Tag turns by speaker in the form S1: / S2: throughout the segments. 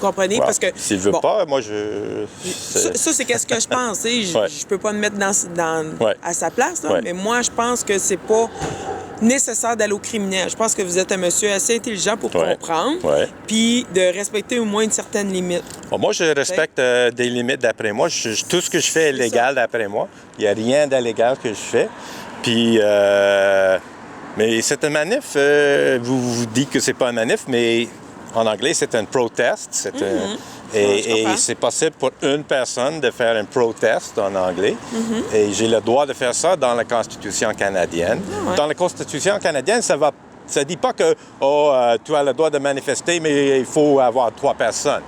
S1: comprenez?
S2: Ouais.
S1: Parce que,
S2: S'il veut pas, moi,
S1: Ça, c'est qu'est-ce que je pense. Je peux pas me mettre à sa place, là, mais moi, je pense que c'est pas nécessaire d'aller au criminel. Je pense que vous êtes un monsieur assez intelligent pour comprendre, puis de respecter au moins une certaine limite.
S2: Bon, moi, je respecte des limites d'après moi. Tout ce que je fais est légal d'après moi. Il n'y a rien d'illégal que je fais. Puis, mais c'est une manif. Vous dites que c'est pas une manif, mais en anglais, c'est un protest. Et c'est possible pour une personne de faire un protest en anglais. Et j'ai le droit de faire ça dans la Constitution canadienne. Dans la Constitution canadienne, ça dit pas que tu as le droit de manifester, mais il faut avoir 3 personnes.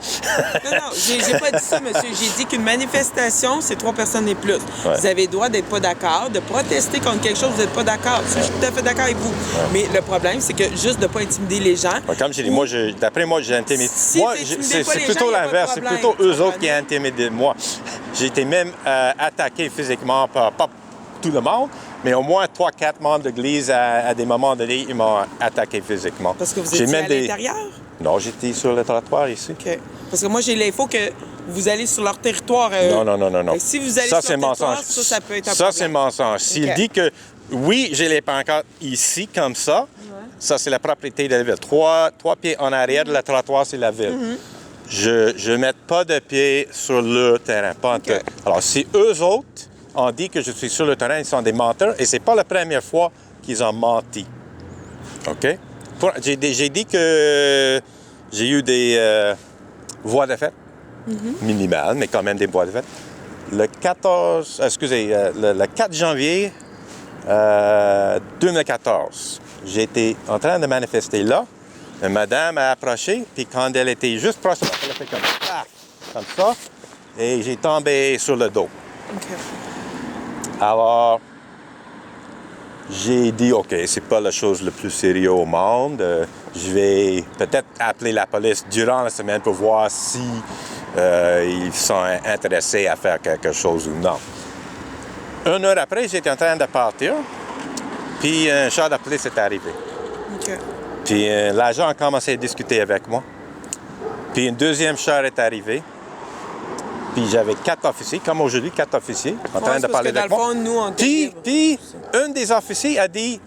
S1: Non, j'ai pas dit ça, monsieur. J'ai dit qu'une manifestation, c'est 3 personnes et plus. Vous avez le droit d'être pas d'accord, de protester contre quelque chose, vous n'êtes pas d'accord. Je suis tout à fait d'accord avec vous. Mais le problème, c'est que juste de pas intimider les gens...
S2: Comme j'ai dit, d'après moi, j'ai intimidé. Moi, c'est plutôt l'inverse. C'est plutôt eux autres qui ont intimidé moi. J'ai été même attaqué physiquement par pas tout le monde, mais au moins 3-4 membres de l'Église, à des moments donnés, ils m'ont attaqué physiquement.
S1: Parce que vous étiez à l'intérieur?
S2: Non, j'étais sur le trottoir ici.
S1: OK. Parce que moi, j'ai l'info que vous allez sur leur territoire.
S2: Non.
S1: Si vous allez sur leur territoire, ça peut être un problème.
S2: Ça, c'est mensonge. S'il dit que, oui, j'ai les pancartes ici, comme ça, ça, c'est la propriété de la ville. 3 pieds en arrière de la trottoir, c'est la ville. Je ne mets pas de pied sur le terrain, pas en tout. Alors, si eux autres ont dit que je suis sur le terrain, ils sont des menteurs, et c'est pas la première fois qu'ils ont menti. OK? J'ai dit que j'ai eu des voix de fait, minimales, mais quand même des voix de fait. Le 4 janvier 2014, j'étais en train de manifester là. Une madame a approché, puis quand elle était juste proche, elle a fait comme ça, et j'ai tombé sur le dos.
S1: Okay.
S2: Alors, j'ai dit, OK, c'est pas la chose la plus sérieuse au monde. Je vais peut-être appeler la police durant la semaine pour voir si ils sont intéressés à faire quelque chose ou non. 1 heure après, j'étais en train de partir, puis un char de police est arrivé.
S1: Okay.
S2: Puis l'agent a commencé à discuter avec moi. Puis un deuxième char est arrivé. Puis j'avais 4 officiers, comme aujourd'hui, 4 officiers, en train de parler avec moi. Puis un des officiers a dit,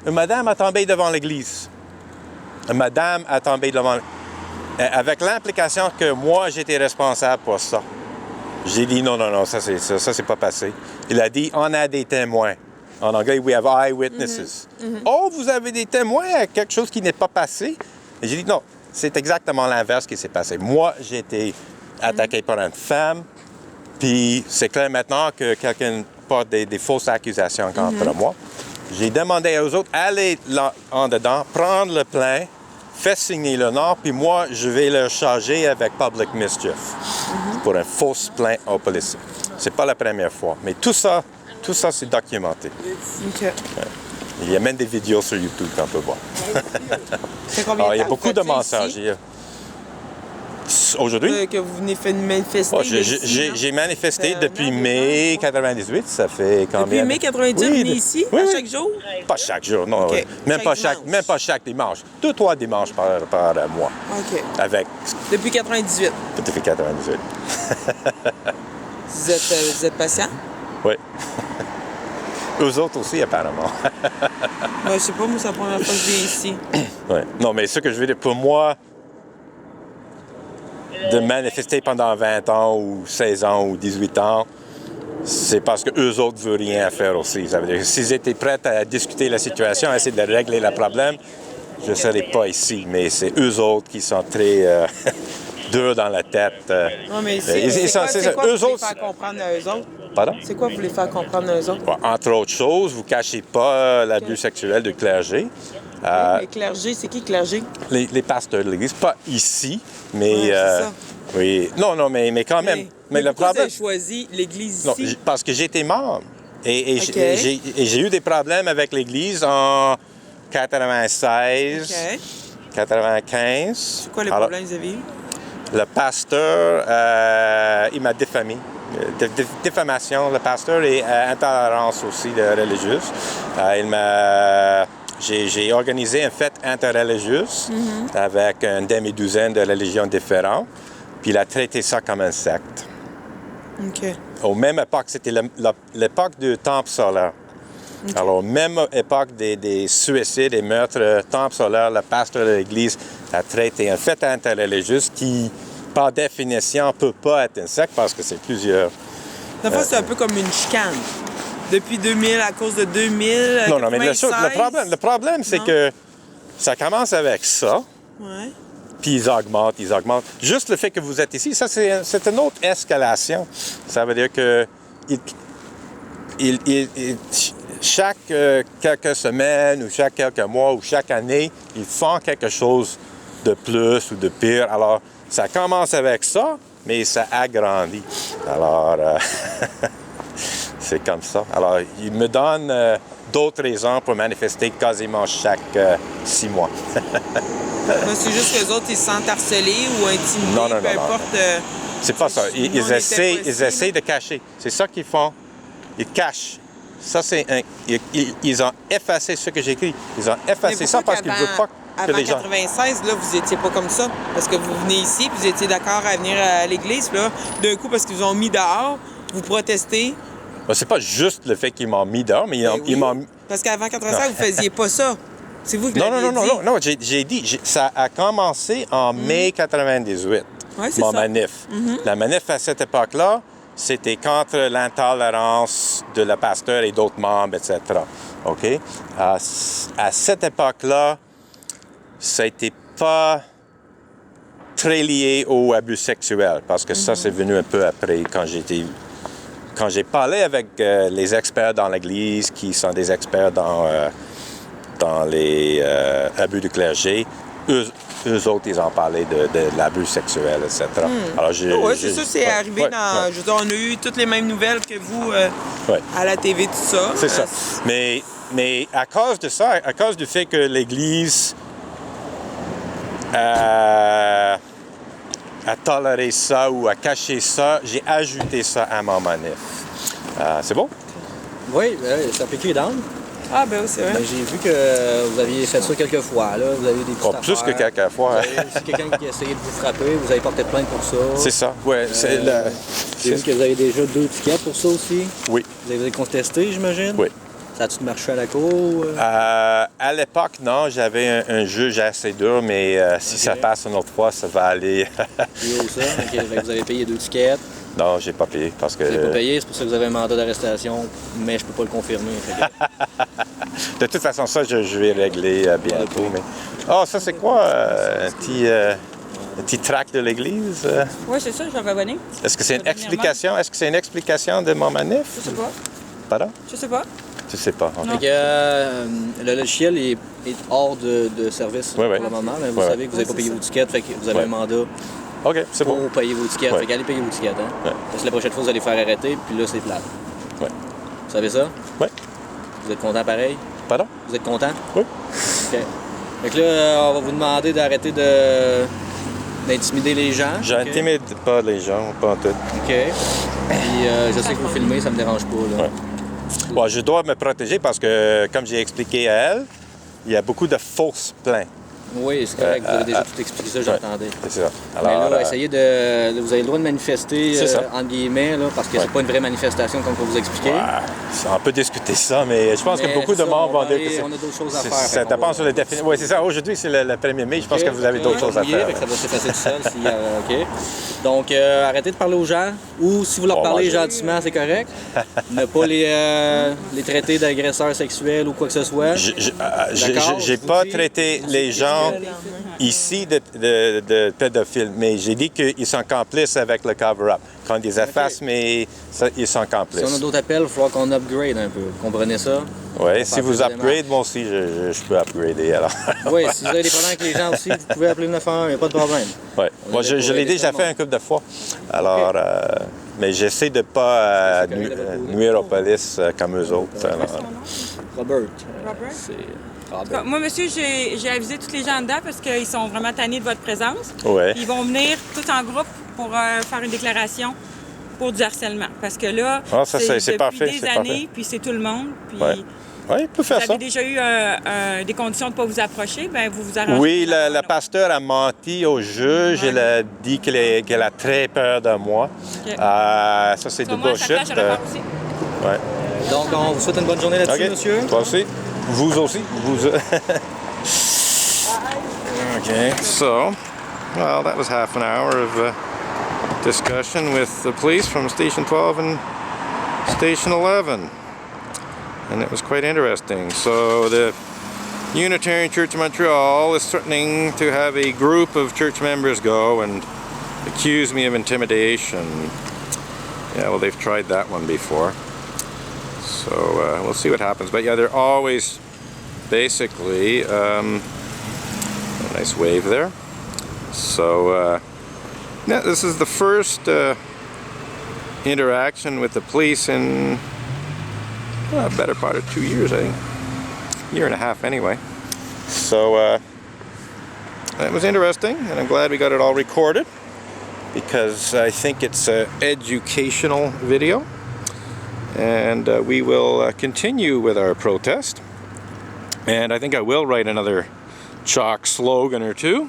S2: une madame a tombé devant l'église. Une madame a tombé devant... Avec l'implication que moi, j'étais responsable pour ça. J'ai dit, non, ça c'est pas passé. Il a dit, on a des témoins. En anglais, we have eyewitnesses. Oh, vous avez des témoins à quelque chose qui n'est pas passé? Et j'ai dit, non, c'est exactement l'inverse qui s'est passé. Moi, j'ai été attaqué par une femme, puis c'est clair maintenant que quelqu'un porte des fausses accusations contre moi. J'ai demandé aux autres, allez là en dedans, prendre le plein, faire signer le nom, puis moi, je vais le charger avec public mischief pour un faux plainte aux policiers. C'est pas la première fois, mais tout ça, c'est documenté.
S1: Okay.
S2: Il y a même des vidéos sur YouTube qu'on peut voir.
S1: Alors,
S2: il y a beaucoup de mensonges. Aujourd'hui?
S1: Que vous venez faire manifester.
S2: J'ai manifesté depuis mai 98. Ça fait combien?
S1: Depuis mai 98, vous venez ici, chaque jour?
S2: Pas chaque jour, non.
S1: Okay. Même
S2: pas chaque dimanche. 2-3 dimanches par mois.
S1: OK.
S2: Depuis
S1: 98?
S2: Depuis 98.
S1: Vous êtes patient?
S2: Oui. Eux autres aussi, apparemment.
S1: Je sais pas, moi, c'est la première fois que je viens ici.
S2: Oui. Non, mais ce que je veux dire, pour moi, de manifester pendant 20 ans ou 16 ans ou 18 ans, c'est parce qu'eux autres ne veulent rien faire aussi. Ça veut dire que s'ils étaient prêts à discuter la situation, à essayer de régler le problème, je ne serais pas ici. Mais c'est eux autres qui sont très durs dans la tête.
S1: Non, mais c'est quoi vous voulez faire comprendre à eux autres?
S2: Pardon?
S1: C'est quoi vous voulez faire comprendre à eux autres?
S2: Bon, entre autres choses, vous ne cachez pas l'abus sexuel du clergé.
S1: Les clergés, c'est qui clergé?
S2: Les pasteurs de l'Église, pas ici, mais...
S1: c'est ça.
S2: Oui, non, mais quand même. Mais le
S1: pourquoi
S2: problème...
S1: vous avez choisi l'Église
S2: non,
S1: ici?
S2: parce que j'étais membre. Et j'ai eu des problèmes avec l'Église en 96, 95.
S1: C'est quoi les problèmes que vous avez eu?
S2: Le pasteur, il m'a diffamé. Diffamation. Le pasteur et intolérance aussi religieuse. j'ai organisé une fête interreligieuse avec une demi-douzaine de religions différentes, puis il a traité ça comme un secte.
S1: OK.
S2: Au même époque, c'était l'époque du temple solaire. Okay. Alors, même époque des suicides et meurtres, temple solaire, le pasteur de l'Église a traité une fête interreligieuse qui, par définition, ne peut pas être un secte parce que c'est plusieurs.
S1: Dans le fond, c'est un peu comme une chicane. Depuis 2000, à cause de 2000,
S2: non, mais le problème, c'est que ça commence avec ça.
S1: Ouais.
S2: Puis ils augmentent. Juste le fait que vous êtes ici, ça, c'est une autre escalation. Ça veut dire que chaque quelques semaines ou chaque quelques mois ou chaque année, ils font quelque chose de plus ou de pire. Alors, ça commence avec ça, mais ça agrandit. Alors, c'est comme ça. Alors, ils me donnent d'autres raisons pour manifester quasiment chaque 6 mois.
S1: C'est juste que les autres, ils se sentent harcelés ou intimidés,
S2: non,
S1: peu importe.
S2: C'est pas ça. Ils essaient de cacher. C'est ça qu'ils font. Ils cachent. Ça, ils ont effacé ce que j'ai écrit. Ils ont effacé ça parce qu'ils ne veulent pas que les gens...
S1: Avant 96, là, vous n'étiez pas comme ça. Parce que vous venez ici, puis vous étiez d'accord à venir à l'église. Là, d'un coup, parce qu'ils vous ont mis dehors, vous protestez.
S2: C'est pas juste le fait qu'ils m'ont mis dehors, mais ils m'ont mis...
S1: Parce qu'avant 96, vous ne faisiez pas ça. C'est vous qui
S2: l'avez dit. Non, j'ai dit... Ça a commencé en mai 98, mon manif. La manif, à cette époque-là, c'était contre l'intolérance de le pasteur et d'autres membres, etc. OK? À cette époque-là, ça n'était pas très lié au abus sexuel, parce que ça, c'est venu un peu après, quand j'ai parlé avec les experts dans l'Église, qui sont des experts dans les abus du clergé. Eux autres, ils ont parlé de l'abus sexuel, etc. Alors,
S1: oui, c'est ça, c'est arrivé dans... Je veux dire, on a eu toutes les mêmes nouvelles que vous à la TV, tout ça.
S2: C'est ça. Mais à cause de ça, à cause du fait que l'Église a toléré ça ou a caché ça, j'ai ajouté ça à mon manif. C'est bon?
S3: Oui, ça peut écrit d'âme.
S1: Ah, ben oui, c'est vrai.
S3: J'ai vu que vous aviez fait ça quelques fois, là. Vous avez des petites
S2: plus que quelques fois.
S3: C'est quelqu'un qui a essayé de vous frapper, vous avez porté plainte pour ça.
S2: C'est ça, oui.
S3: J'ai vu que vous avez déjà 2 tickets pour ça aussi.
S2: Oui.
S3: Vous avez contesté, j'imagine?
S2: Oui.
S3: Ça a-tu marché à la cour?
S2: À l'époque, non. J'avais un juge assez dur, mais si ça passe une autre fois, ça va aller.
S3: Plus haut, ça? Vous avez payé 2 tickets?
S2: Non, j'ai pas payé parce que...
S3: Vous n'avez pas payé, c'est pour ça que vous avez un mandat d'arrestation, mais je peux pas le confirmer.
S2: De toute façon, ça, je vais régler bientôt. Mais... Oh, ça, c'est quoi? Un petit tract de l'Église?
S4: Oui, c'est ça, je vais revenir.
S2: Est-ce que c'est une explication? Est-ce que c'est une explication de mon manif?
S4: Je sais pas.
S2: Pardon?
S4: Je sais pas.
S2: Tu sais pas. Okay.
S3: Donc, le logiciel est hors de service pour le moment. Mais vous savez que vous n'avez pas payé vos tickets, fait que vous avez un mandat.
S2: OK, c'est bon.
S3: Pour payer vos tickets. Fait qu'allez payer vos tickets. Hein? Parce que la prochaine fois, vous allez faire arrêter, puis là, c'est plate.
S2: Oui.
S3: Vous savez ça?
S2: Oui.
S3: Vous êtes content pareil?
S2: Pardon?
S3: Vous êtes content?
S2: Oui.
S3: OK. Fait que là, on va vous demander d'arrêter d'intimider les gens.
S2: J'intimide pas les gens, pas en tout.
S3: OK. Puis je sais que vous filmez, ça me dérange pas. Là.
S2: Bon, je dois me protéger parce que, comme j'ai expliqué à elle, il y a beaucoup de fausses plaintes.
S3: Oui, c'est correct. Vous avez déjà tout expliqué ça, j'entendais.
S2: C'est ça.
S3: Alors, mais là, essayez de... Vous avez le droit de manifester, entre guillemets, là, parce que c'est pas une vraie manifestation, comme on vous expliquer.
S2: On peut discuter ça, mais je pense que beaucoup de monde vont dire que
S3: on a d'autres choses à faire.
S2: Ça dépend sur les définitions. Oui, c'est ça. Aujourd'hui, c'est le 1er mai. Je pense que vous avez d'autres choses à faire.
S3: Ça va se passer tout seul. OK. Donc, arrêtez de parler aux gens. Ou si vous leur parlez gentiment, c'est correct. Ne pas les traiter d'agresseurs sexuels ou quoi que ce soit.
S2: J'ai pas traité les gens ici de pédophiles, mais j'ai dit qu'ils sont complices avec le cover-up. Quand ils effacent, mais ils sont complices.
S3: Si on a d'autres appels, il va falloir qu'on upgrade un peu. Vous comprenez ça?
S2: Oui, si vous upgrade, moi aussi, je peux upgrader alors.
S3: Oui, si vous avez des problèmes avec les gens aussi, vous pouvez appeler le 911, il n'y a pas de problème.
S2: Oui, moi je l'ai déjà fait un couple de fois. Alors, mais j'essaie de ne pas nuire aux polices comme eux autres.
S3: Robert.
S4: Moi, monsieur, j'ai avisé tous les gens dedans parce qu'ils sont vraiment tannés de votre présence.
S2: Ouais.
S4: Ils vont venir tout en groupe pour faire une déclaration pour du harcèlement. Parce que là,
S2: c'est parfait,
S4: des années, puis c'est tout le monde. Puis
S2: Oui, il peut faire ça.
S4: Vous avez déjà eu des conditions de ne pas vous approcher, ben vous vous arrangez.
S2: Oui, le pasteur a menti au juge. Ouais. Elle a dit qu'elle a très peur de moi. Okay. Ça, c'est du bullshit. Ouais.
S3: Donc, on vous souhaite une bonne journée là-dessus, monsieur.
S2: Toi aussi. Vous aussi. Vous... Okay, so, well, that was half an hour of discussion with the police from Station 12 and Station 11. And it was quite interesting. So the Unitarian Church of Montreal is threatening to have a group of church members go and accuse me of intimidation. Yeah, well, they've tried that one before. So we'll see what happens. But yeah, they're always basically a nice wave there. So yeah, this is the first interaction with the police in a better part of 2 years, I think. Year and a half anyway. So it was interesting, and I'm glad we got it all recorded because I think it's an educational video. And we will continue with our protest. And I think I will write another chalk slogan or two.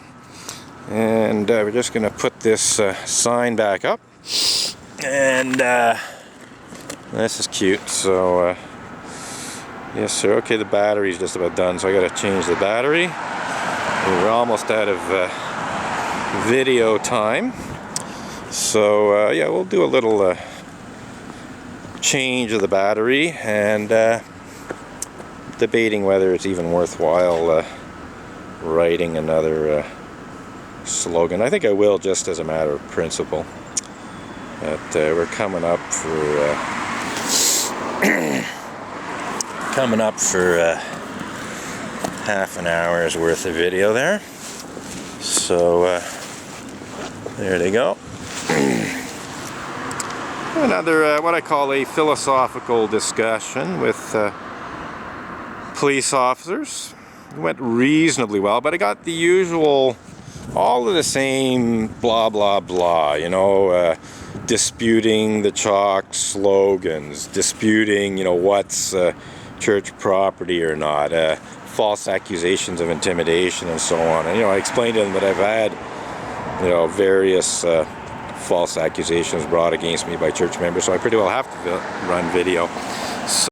S2: And we're just going to put this sign back up. And this is cute. So yes, sir. Okay, the battery's just about done, so I got to change the battery. We're almost out of video time. So yeah, we'll do a little change of the battery and debating whether it's even worthwhile writing another slogan. I think I will, just as a matter of principle. But we're coming up for half an hour's worth of video there. So there they go. Another what I call a philosophical discussion with police officers. It went reasonably well, but I got the usual, all of the same blah blah blah, you know, disputing the chalk slogans, disputing, you know, what's church property or not, false accusations of intimidation and so on. And, you know, I explained to them that I've had, you know, various false accusations brought against me by church members, so I pretty well have to run video. So